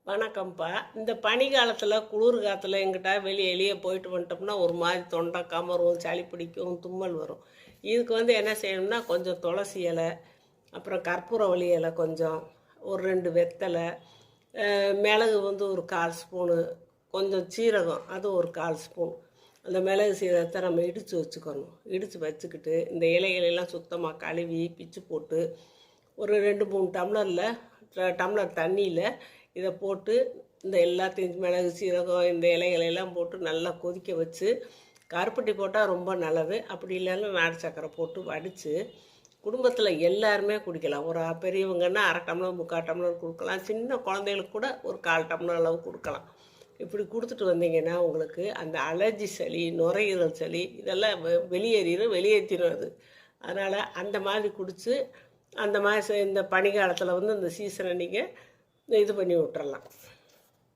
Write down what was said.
வணக்கம்ப்பா. இந்த பனி காலத்தில் குளிர் காலத்தில் எங்கிட்ட வெளியே போயிட்டு வந்துட்டோம்னா ஒரு மாதிரி தொண்டை கமரும், சளி பிடிக்கும், தும்மல் வரும். இதுக்கு என்ன செய்யணும்னா கொஞ்சம் துளசி இலை, அப்புறம் கற்பூரவள்ளி இலை கொஞ்சம், ஒரு 2 வெத்தலை, மிளகு ஒரு 1/4 ஸ்பூனு, கொஞ்சம் சீரகம் அது ஒரு 1/4 ஸ்பூன். அந்த மிளகு சீரகத்தை நம்ம இடித்து வச்சுக்கணும். இடித்து வச்சுக்கிட்டு இந்த இலைகளெல்லாம் சுத்தமாக கழுவி பிச்சு போட்டு ஒரு 2-3 டம்ளர் தண்ணியில் இதை போட்டு இந்த எல்லாத்தையும் மிளகு சீரகம் இந்த இலைகளெல்லாம் போட்டு நல்லா கொதிக்க வச்சு கருப்பட்டி போட்டால் ரொம்ப நல்லது. அப்படி இல்லைன்னா நாட்டு சக்கரை போட்டு வடித்து குடும்பத்தில் எல்லாருமே குடிக்கலாம். ஒரு பெரியவங்கன்னா 1/2 டம்ளர் 3/4 டம்ளர் கொடுக்கலாம். சின்ன குழந்தைகளுக்கு கூட ஒரு 1/4 டம்ளர் அளவு கொடுக்கலாம். இப்படி கொடுத்துட்டு வந்தீங்கன்னா உங்களுக்கு அந்த அலர்ஜி சளி, நுரையீரல் சளி இதெல்லாம் வெளியேற்றிடும் அது. அதனால் அந்த மாதிரி குடித்து அந்த மாதிரி இந்த பனிக்காலத்தில் இந்த சீசனை நீங்கள் இது பண்ணி விட்டுறலாம்.